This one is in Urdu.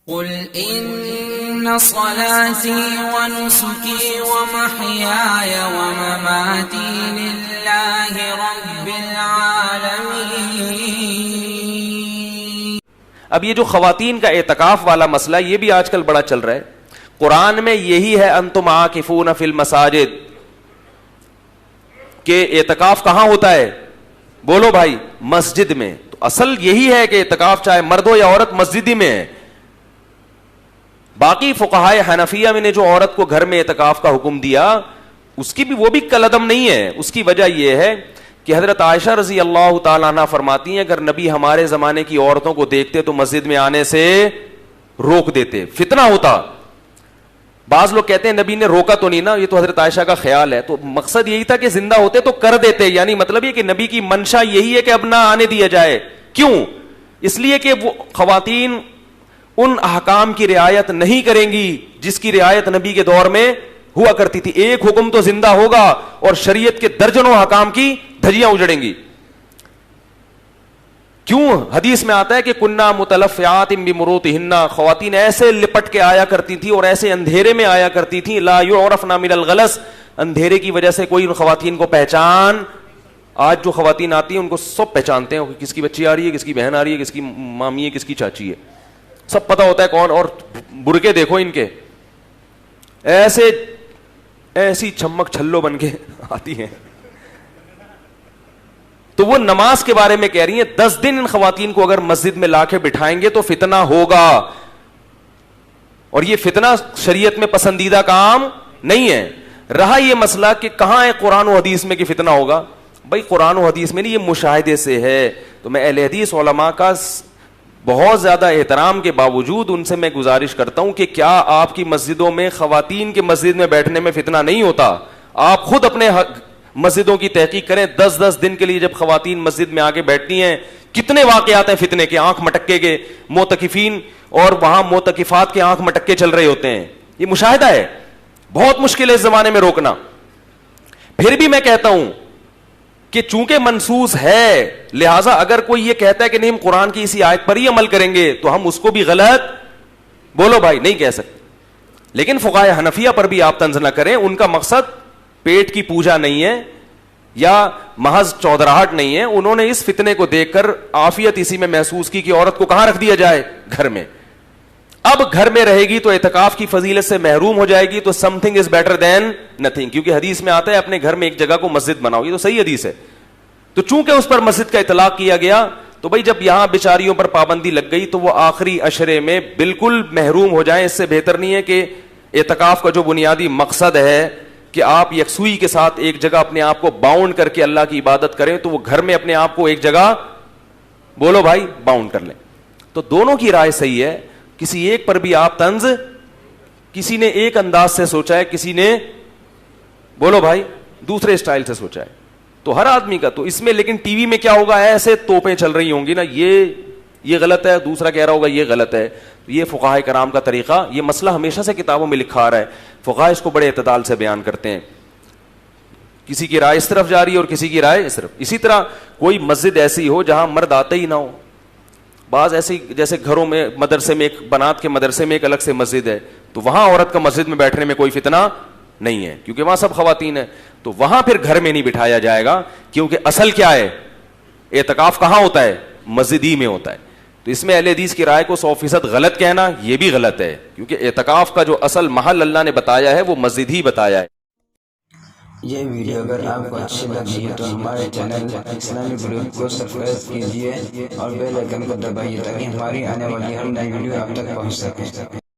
قل ان صلاتي ونسكي ومحياي ومماتي لله رب العالمين۔ اب یہ جو خواتین کا اعتکاف والا مسئلہ یہ بھی آج کل بڑا چل رہا ہے۔ قرآن میں یہی ہے انتم عاکفون فی المساجد، کہ اعتکاف کہاں ہوتا ہے؟ بولو بھائی، مسجد میں۔ تو اصل یہی ہے کہ اعتکاف چاہے مرد ہو یا عورت مسجد ہی میں ہے۔ باقی فقہائے حنفیہ میں نے جو عورت کو گھر میں اعتکاف کا حکم دیا اس کی بھی وہ بھی کالعدم نہیں ہے۔ اس کی وجہ یہ ہے کہ حضرت عائشہ رضی اللہ تعالیٰ عنہ فرماتی ہیں اگر نبی ہمارے زمانے کی عورتوں کو دیکھتے تو مسجد میں آنے سے روک دیتے، فتنہ ہوتا۔ بعض لوگ کہتے ہیں نبی نے روکا تو نہیں نا، یہ تو حضرت عائشہ کا خیال ہے۔ تو مقصد یہی تھا کہ زندہ ہوتے تو کر دیتے، یعنی مطلب یہ کہ نبی کی منشا یہی ہے کہ اب نہ آنے دیا جائے۔ کیوں؟ اس لیے کہ وہ خواتین ان احکام کی رعایت نہیں کریں گی جس کی رعایت نبی کے دور میں ہوا کرتی تھی۔ ایک حکم تو زندہ ہوگا اور شریعت کے درجنوں احکام کی دھجیاں اجڑیں گی۔ کیوں؟ حدیث میں آتا ہے کہ کننا متلفعات بمروطہن، خواتین ایسے لپٹ کے آیا کرتی تھی اور ایسے اندھیرے میں آیا کرتی تھی، لا یعرفن من الغلس، اندھیرے کی وجہ سے کوئی ان خواتین کو پہچان۔ آج جو خواتین آتی ہیں ان کو سب پہچانتے ہیں، کس کی بچی آ رہی ہے، کس کی بہن آ رہی ہے، کس کی مامی ہے، کس کی چاچی ہے، سب پتہ ہوتا ہے کون۔ اور برقعے دیکھو ان کے، ایسی چھمک چھلو بن کے آتی ہیں۔ تو وہ نماز کے بارے میں کہہ رہی ہیں 10 دن ان خواتین کو اگر مسجد میں لا کے بٹھائیں گے تو فتنہ ہوگا، اور یہ فتنہ شریعت میں پسندیدہ کام نہیں ہے۔ رہا یہ مسئلہ کہ کہاں ہے قرآن و حدیث میں کہ فتنہ ہوگا، بھائی قرآن و حدیث میں نہیں، یہ مشاہدے سے ہے۔ تو میں اہل حدیث علماء کا بہت زیادہ احترام کے باوجود ان سے میں گزارش کرتا ہوں کہ کیا آپ کی مسجدوں میں خواتین کے مسجد میں بیٹھنے میں فتنہ نہیں ہوتا؟ آپ خود اپنے مسجدوں کی تحقیق کریں۔ 10 دن کے لیے جب خواتین مسجد میں آگے بیٹھتی ہیں کتنے واقعات ہیں فتنے کے، آنکھ مٹکے کے، معتکفین اور وہاں معتکفات کے آنکھ مٹکے چل رہے ہوتے ہیں۔ یہ مشاہدہ ہے، بہت مشکل ہے اس زمانے میں روکنا۔ پھر بھی میں کہتا ہوں کہ چونکہ منسوس ہے، لہٰذا اگر کوئی یہ کہتا ہے کہ نہیں ہم قرآن کی اسی آیت پر ہی عمل کریں گے تو ہم اس کو بھی غلط، بولو بھائی، نہیں کہہ سکتے۔ لیکن فقہائے حنفیہ پر بھی آپ طنز نہ کریں، ان کا مقصد پیٹ کی پوجا نہیں ہے یا محض چودراہٹ نہیں ہے۔ انہوں نے اس فتنے کو دیکھ کر عافیت اسی میں محسوس کی کہ عورت کو کہاں رکھ دیا جائے؟ گھر میں۔ اب گھر میں رہے گی تو اعتکاف کی فضیلت سے محروم ہو جائے گی، تو some thing is better than nothing, کیونکہ حدیث میں آتا ہے اپنے گھر میں ایک جگہ کو مسجد بناؤ، یہ تو صحیح حدیث ہے۔ تو چونکہ اس پر مسجد کا اطلاق کیا گیا تو بھائی جب یہاں بیچاریوں پر پابندی لگ گئی تو وہ آخری عشرے میں بالکل محروم ہو جائیں۔ اس سے بہتر نہیں ہے کہ اعتکاف کا جو بنیادی مقصد ہے کہ آپ یکسوئی کے ساتھ ایک جگہ اپنے آپ کو باؤنڈ کر کے اللہ کی عبادت کریں، تو وہ گھر میں اپنے آپ کو ایک جگہ، بولو بھائی، باؤنڈ کر لیں۔ تو دونوں کی رائے صحیح ہے، کسی ایک پر بھی آپ طنز، کسی نے ایک انداز سے سوچا ہے، کسی نے، بولو بھائی، دوسرے اسٹائل سے سوچا ہے، تو ہر آدمی کا۔ تو اس میں لیکن ٹی وی میں کیا ہوگا، ایسے توپیں چل رہی ہوں گی نا، یہ غلط ہے، دوسرا کہہ رہا ہوگا یہ غلط ہے۔ یہ فقہائے کرام کا طریقہ، یہ مسئلہ ہمیشہ سے کتابوں میں لکھا آ رہا ہے، فقہاء اس کو بڑے اعتدال سے بیان کرتے ہیں۔ کسی کی رائے اس طرف جا رہی ہے اور کسی کی رائے اس طرف۔ اسی طرح کوئی مسجد ایسی ہو جہاں مرد آتے ہی نہ ہو، بعض ایسی جیسے گھروں میں، مدرسے میں، ایک بنات کے مدرسے میں ایک الگ سے مسجد ہے، تو وہاں عورت کا مسجد میں بیٹھنے میں کوئی فتنہ نہیں ہے کیونکہ وہاں سب خواتین ہیں، تو وہاں پھر گھر میں نہیں بٹھایا جائے گا، کیونکہ اصل کیا ہے، اعتکاف کہاں ہوتا ہے؟ مسجد ہی میں ہوتا ہے۔ تو اس میں اہل حدیث کی رائے کو 100% غلط کہنا یہ بھی غلط ہے، کیونکہ اعتکاف کا جو اصل محل اللہ نے بتایا ہے وہ مسجد ہی بتایا ہے۔ یہ ویڈیو اگر آپ کو اچھی لگی ہے تو ہمارے چینل اسلامی گروپ کو سبسکرائب کیجیے اور بیل آئیکن کو دبائیے تاکہ ہماری آنے والی ہر نئی ویڈیو آپ تک پہنچ سکے۔